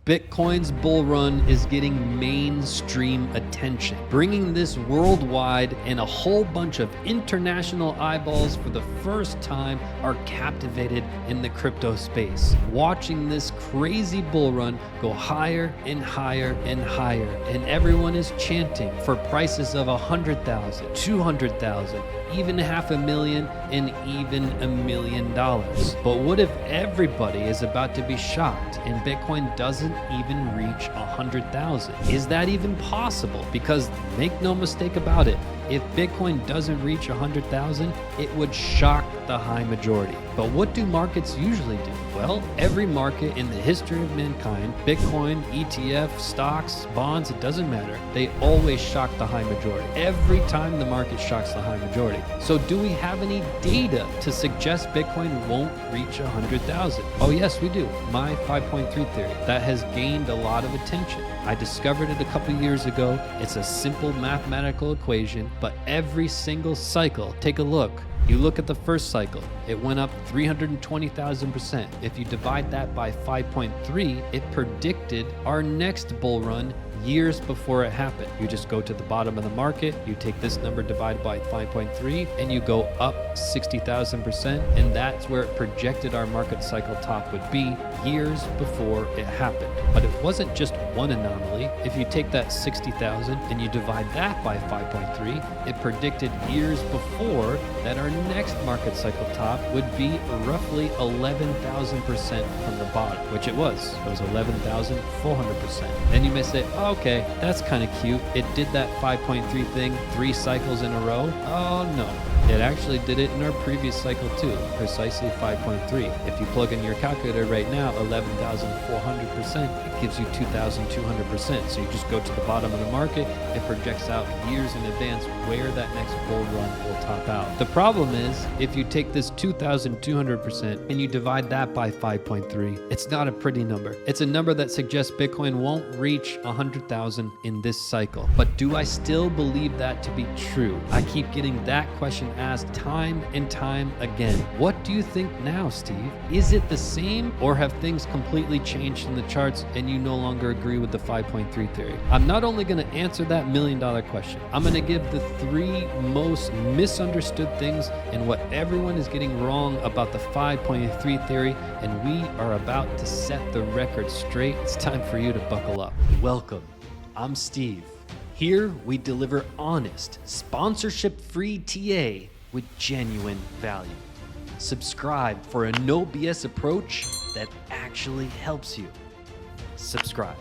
Bitcoin's bull run is getting mainstream attention. Bringing this worldwide, and a whole bunch of international eyeballs for the first time are captivated in the crypto space, watching this crazy bull run go higher and higher and higher. And everyone is chanting for prices of 100,000, 200,000, even $500,000, and even $1 million. But what if everybody is about to be shocked and Bitcoin doesn't even reach 100,000? Is that even possible? Because make no mistake about it, if Bitcoin doesn't reach 100,000, it would shock the high majority. But what do markets usually do? Well, every market in the history of mankind, Bitcoin, ETF, stocks, bonds, it doesn't matter. They always shock the high majority. Every time the market shocks the high majority. So do we have any data to suggest Bitcoin won't reach 100,000? Oh yes, we do. My 5.3 theory. That has gained a lot of attention. I discovered it a couple years ago. It's a simple mathematical equation, but every single cycle, take a look. You look at the first cycle, it went up 320,000%. If you divide that by 5.3, it predicted our next bull run years before it happened. You just go to the bottom of the market, you take this number divided by 5.3, and you go up 60,000%, and that's where it projected our market cycle top would be years before it happened. But it wasn't just one anomaly. If you take that 60,000 and you divide that by 5.3, it predicted years before that our next market cycle top would be roughly 11,000% from the bottom, which it was. It was 11,400%. And you may say, oh, okay, that's kind of cute. It did that 5.3 thing 3 cycles in a row. Oh no, it actually did it in our previous cycle too, precisely 5.3. If you plug in your calculator right now, 11,400%, it gives you 2,200%. So you just go to the bottom of the market, it projects out years in advance where that next bull run will top out. The problem is, if you take this 2,200% and you divide that by 5.3, it's not a pretty number. It's a number that suggests Bitcoin won't reach 100,000 in this cycle. But do I still believe that to be true? I keep getting that question asked time and time again. What do you think now, Steve? Is it the same, or have things completely changed in the charts and you no longer agree with the 5.3 theory? I'm not only going to answer that $1 million question, I'm going to give the 3 most misunderstood things and what everyone is getting wrong about the 5.3 theory, and we are about to set the record straight. It's time for you to buckle up. Welcome. I'm Steve. Here we deliver honest, sponsorship-free TA with genuine value. Subscribe for a no BS approach that actually helps you. Subscribe.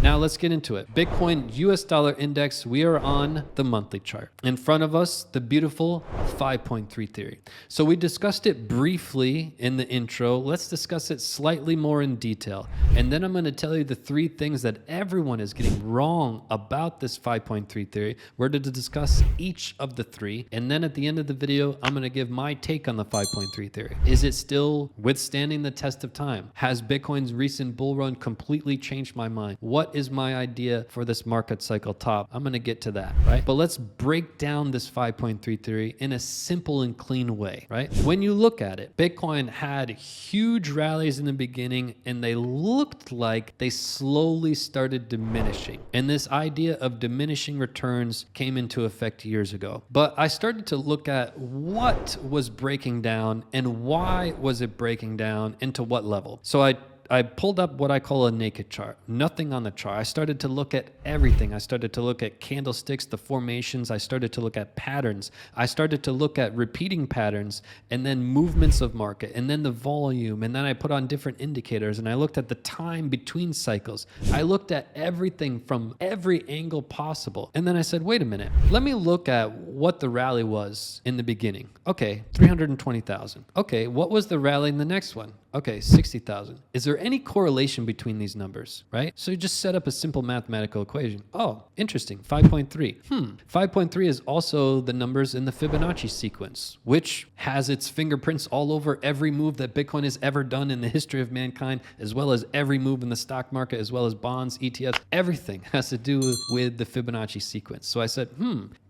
Now let's get into it. Bitcoin US dollar index, we are on the monthly chart. In front of us, the beautiful 5.3 theory. So we discussed it briefly in the intro. Let's discuss it slightly more in detail. And then I'm going to tell you the 3 things that everyone is getting wrong about this 5.3 theory. We're to discuss each of the 3. And then at the end of the video, I'm going to give my take on the 5.3 theory. Is it still withstanding the test of time? Has Bitcoin's recent bull run completely changed my mind? What is my idea for this market cycle top? I'm going to get to that, right? But let's break down this 5.3 theory in a simple and clean way, right? When you look at it, Bitcoin had huge rallies in the beginning and they looked like they slowly started diminishing. And this idea of diminishing returns came into effect years ago. But I started to look at what was breaking down and why was it breaking down and to what level. So I pulled up what I call a naked chart, nothing on the chart. I started to look at everything. I started to look at candlesticks, the formations. I started to look at patterns. I started to look at repeating patterns and then movements of market and then the volume. And then I put on different indicators and I looked at the time between cycles. I looked at everything from every angle possible. And then I said, wait a minute, let me look at what the rally was in the beginning. Okay, 320,000. Okay, what was the rally in the next one? Okay, 60,000. Is there any correlation between these numbers, right? So you just set up a simple mathematical equation. Oh, interesting, 5.3. 5.3 is also the numbers in the Fibonacci sequence, which has its fingerprints all over every move that Bitcoin has ever done in the history of mankind, as well as every move in the stock market, as well as bonds, ETFs. Everything has to do with the Fibonacci sequence. So I said,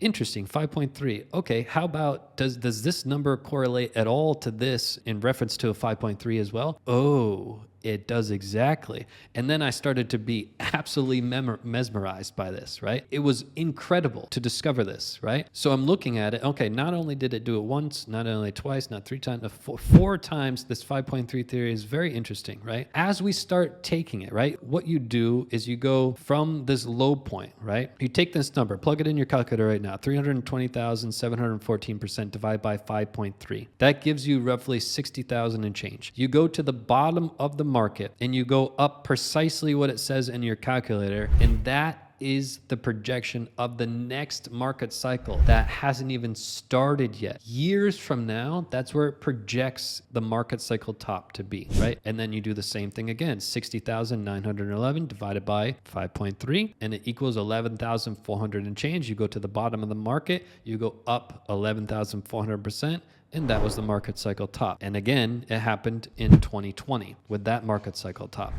interesting, 5.3. Okay, how about, does this number correlate at all to this in reference to a 5.3 as well? Oh, It does exactly. And then I started to be absolutely mesmerized by this, right? It was incredible to discover this, right? So I'm looking at it. Okay, not only did it do it once, not only twice, not 3 times, four times. This 5.3 theory is very interesting, right? As we start taking it, right? What you do is you go from this low point, right? You take this number, plug it in your calculator right now, 320,714% divided by 5.3. That gives you roughly 60,000 and change. You go to the bottom of the market and you go up precisely what it says in your calculator, and that is the projection of the next market cycle that hasn't even started yet. Years from now, that's where it projects the market cycle top to be, right? And then you do the same thing again, 60,911 divided by 5.3, and it equals 11,400 and change. You go to the bottom of the market, you go up 11,400%, and that was the market cycle top. And again, it happened in 2020 with that market cycle top.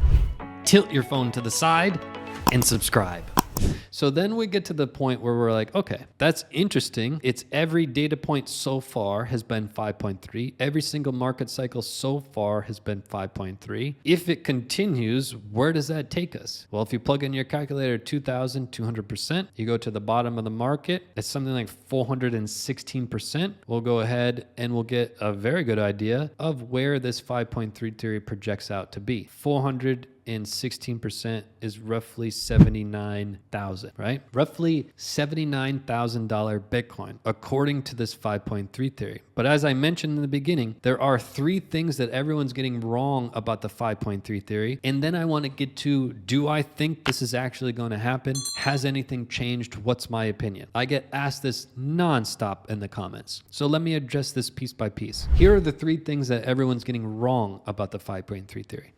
Tilt your phone to the side and subscribe. So then we get to the point where we're like, okay, that's interesting. It's every data point so far has been 5.3. Every single market cycle so far has been 5.3. If it continues, where does that take us? Well, if you plug in your calculator 2,200%, you go to the bottom of the market, it's something like 416%. We'll go ahead and we'll get a very good idea of where this 5.3 theory projects out to be. 416% is roughly 79,000, right? Roughly $79,000 Bitcoin, according to this 5.3 theory. But as I mentioned in the beginning, there are 3 things that everyone's getting wrong about the 5.3 theory. And then I want to get to, do I think this is actually going to happen? Has anything changed? What's my opinion? I get asked this nonstop in the comments. So let me address this piece by piece. Here are the 3 things that everyone's getting wrong about the 5.3 theory.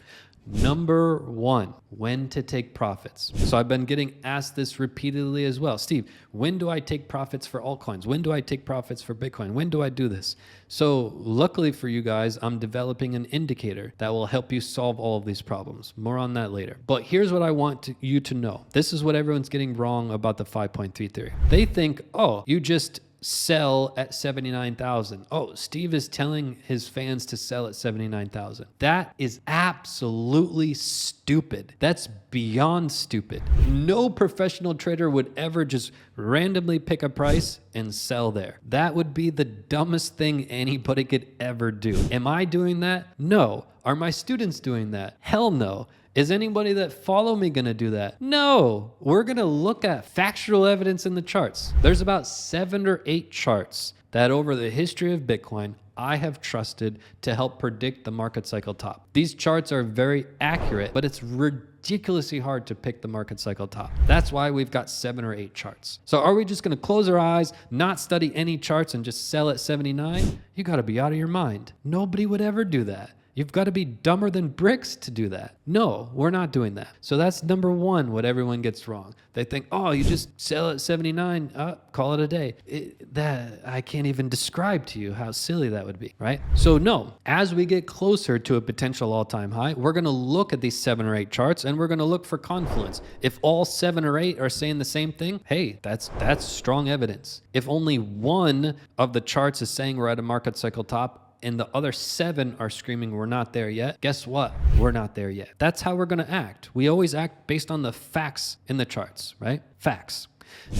Number 1, when to take profits. So I've been getting asked this repeatedly as well. Steve, when do I take profits for altcoins? When do I take profits for Bitcoin? When do I do this? So luckily for you guys, I'm developing an indicator that will help you solve all of these problems. More on that later. But here's what I want you to know. This is what everyone's getting wrong about the 5.3 theory. They think, oh, you just sell at 79,000. Oh, Steve is telling his fans to sell at 79,000. That is absolutely stupid. That's beyond stupid. No professional trader would ever just randomly pick a price and sell there. That would be the dumbest thing anybody could ever do. Am I doing that? No. Are my students doing that? Hell no. Is anybody that follow me going to do that? No. We're going to look at factual evidence in the charts. There's about 7 or 8 charts that over the history of Bitcoin, I have trusted to help predict the market cycle top. These charts are very accurate, but it's ridiculously hard to pick the market cycle top. That's why we've got 7 or 8 charts. So are we just going to close our eyes, not study any charts and just sell at 79? You got to be out of your mind. Nobody would ever do that. You've got to be dumber than bricks to do that. No, we're not doing that. So that's number 1, what everyone gets wrong. They think, oh, you just sell at 79, call it a day. That I can't even describe to you how silly that would be, right? So no, as we get closer to a potential all-time high, we're going to look at these 7 or 8 charts and we're going to look for confluence. If all 7 or 8 are saying the same thing, hey, that's strong evidence. If only one of the charts is saying we're at a market cycle top, and the other 7 are screaming, we're not there yet. Guess what? We're not there yet. That's how we're going to act. We always act based on the facts in the charts, right? Facts.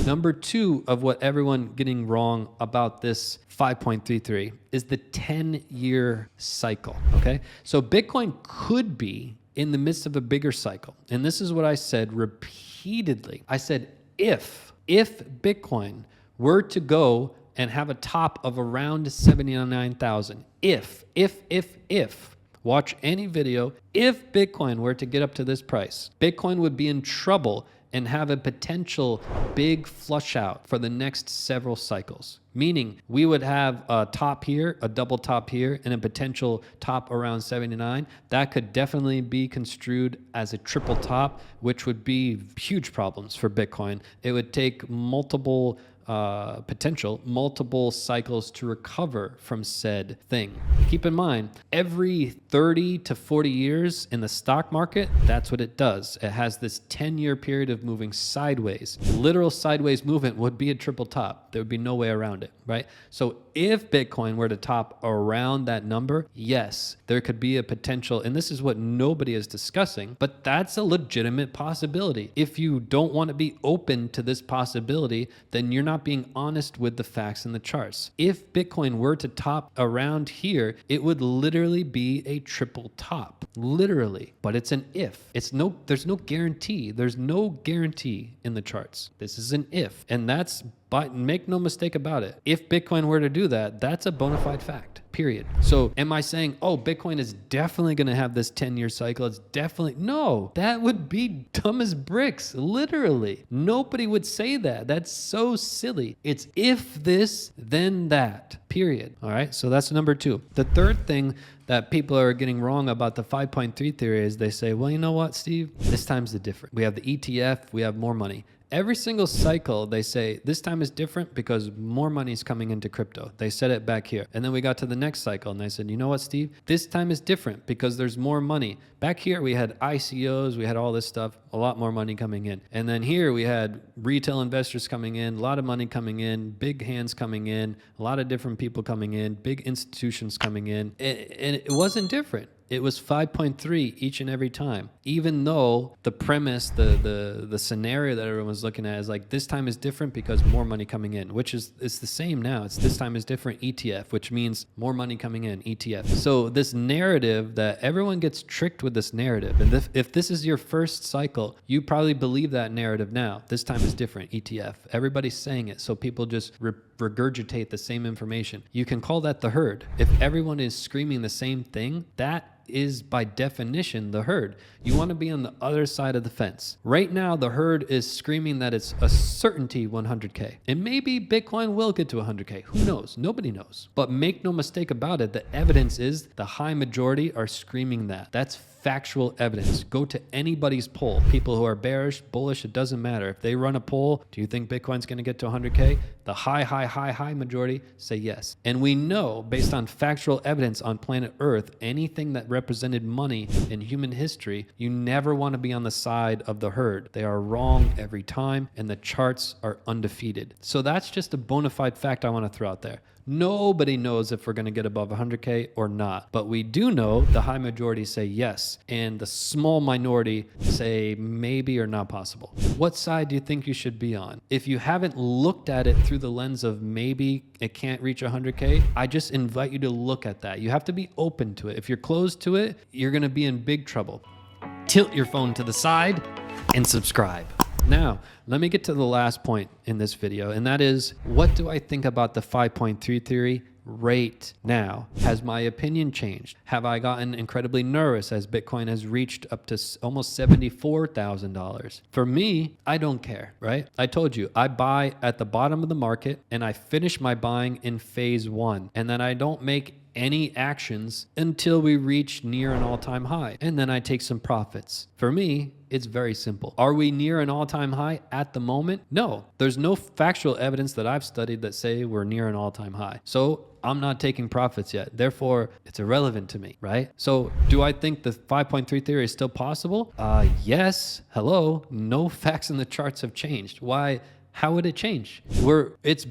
Number 2 of what everyone getting wrong about this 5.33 is the 10-year cycle, okay? So Bitcoin could be in the midst of a bigger cycle. And this is what I said repeatedly. I said, if Bitcoin were to go and have a top of around 79,000. If, watch any video, if Bitcoin were to get up to this price, Bitcoin would be in trouble and have a potential big flush out for the next several cycles. Meaning we would have a top here, a double top here, and a potential top around 79. That could definitely be construed as a triple top, which would be huge problems for Bitcoin. It would take multiple cycles to recover from said thing. Keep in mind, every 30 to 40 years in the stock market, that's what it does. It has this 10-year period of moving sideways. Literal sideways movement would be a triple top. There would be no way around it, right? So if Bitcoin were to top around that number, yes, there could be a potential, and this is what nobody is discussing, but that's a legitimate possibility. If you don't want to be open to this possibility, then you're not being honest with the facts and the charts. If Bitcoin were to top around here, it would literally be a triple top, literally, but it's an if. There's no guarantee. There's no guarantee in the charts. This is an if, and but make no mistake about it. If Bitcoin were to do that, that's a bona fide fact, period. So am I saying, oh, Bitcoin is definitely going to have this 10-year cycle? It's definitely, no, that would be dumb as bricks, literally. Nobody would say that. That's so silly. It's if this, then that, period. All right, so that's number 2. The third thing that people are getting wrong about the 5.3 theory is they say, well, you know what, Steve? This time's the different. We have the ETF, we have more money. Every single cycle, they say, this time is different because more money is coming into crypto. They said it back here. And then we got to the next cycle and they said, you know what, Steve? This time is different because there's more money. Back here, we had ICOs, we had all this stuff, a lot more money coming in. And then here we had retail investors coming in, a lot of money coming in, big hands coming in, a lot of different people coming in, big institutions coming in. And it wasn't different. It was 5.3 each and every time, even though the premise, the scenario that everyone was looking at is like, this time is different because more money coming in, which is, it's the same now. It's this time is different ETF, which means more money coming in, ETF. So this narrative that everyone gets tricked with this narrative. And if this is your first cycle, you probably believe that narrative now. This time is different, ETF. Everybody's saying it. So people just regurgitate the same information. You can call that the herd. If everyone is screaming the same thing, that is by definition the herd. You want to be on the other side of the fence. Right now, the herd is screaming that it's a certainty 100K. And maybe Bitcoin will get to 100K. Who knows? Nobody knows. But make no mistake about it, the evidence is the high majority are screaming that. That's factual evidence. Go to anybody's poll. People who are bearish, bullish, it doesn't matter. If they run a poll, do you think Bitcoin's going to get to 100K? The high majority say yes. And we know, based on factual evidence on planet Earth, anything that represented money in human history, you never want to be on the side of the herd. They are wrong every time, and the charts are undefeated. So that's just a bona fide fact I want to throw out there. Nobody knows if we're going to get above 100K or not, but we do know the high majority say yes, and the small minority say maybe or not possible. What side do you think you should be on? If you haven't looked at it through the lens of maybe it can't reach 100K, I just invite you to look at that. You have to be open to it. If you're closed to it, you're going to be in big trouble. Tilt your phone to the side and subscribe. Now, let me get to the last point in this video, and that is, what do I think about the 5.3 theory right now? Has my opinion changed? Have I gotten incredibly nervous as Bitcoin has reached up to almost $74,000? For me, I don't care, right? I told you, I buy at the bottom of the market and I finish my buying in phase 1, and then I don't make any actions until we reach near an all-time high, and then I take some profits. For me, it's very simple. Are we near an all-time high at the moment? No, there's no factual evidence that I've studied that say we're near an all-time high. So I'm not taking profits yet. Therefore, it's irrelevant to me, right? So do I think the 5.3 theory is still possible? Yes. Hello. No facts in the charts have changed. Why? How would it change? This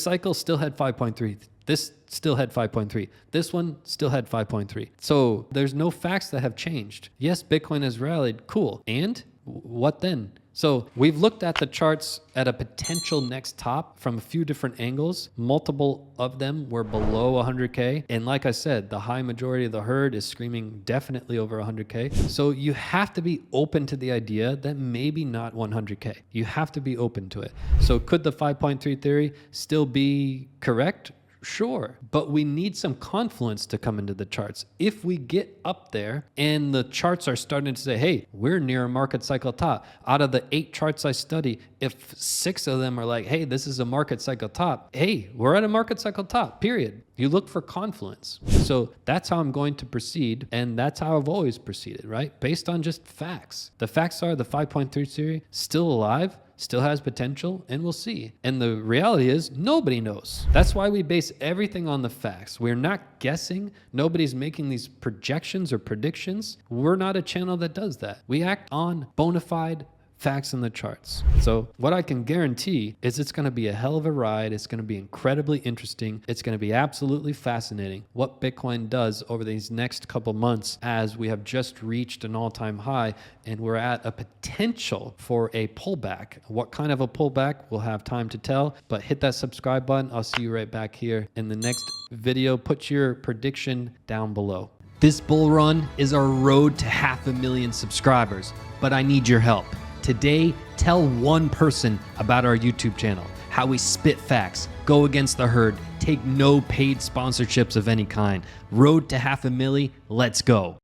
cycle still had 5.3. This still had 5.3. This one still had 5.3. So there's no facts that have changed. Yes, Bitcoin has rallied. Cool. And what then? So we've looked at the charts at a potential next top from a few different angles. Multiple of them were below 100K. And like I said, the high majority of the herd is screaming definitely over 100K. So you have to be open to the idea that maybe not 100K. You have to be open to it. So could the 5.3 theory still be correct? Sure, but we need some confluence to come into the charts. If we get up there and the charts are starting to say, hey, we're near a market cycle top. Out of the 8 charts I study, if 6 of them are like, hey, this is a market cycle top, hey, we're at a market cycle top, period. You look for confluence. So that's how I'm going to proceed, and that's how I've always proceeded, right? Based on just facts. The facts are the 5.3 theory still alive, still has potential, and we'll see. And the reality is nobody knows. That's why we base everything on the facts. We're not guessing. Nobody's making these projections or predictions. We're not a channel that does that. We act on bona fide facts in the charts. So what I can guarantee is it's going to be a hell of a ride. It's going to be incredibly interesting. It's going to be absolutely fascinating what Bitcoin does over these next couple months, as we have just reached an all-time high and we're at a potential for a pullback. What kind of a pullback, we'll have time to tell, but hit that subscribe button. I'll see you right back here in the next video. Put your prediction down below. This bull run is our road to 500,000 subscribers, but I need your help. Today, tell one person about our YouTube channel, how we spit facts, go against the herd, take no paid sponsorships of any kind. Road to 500,000, let's go.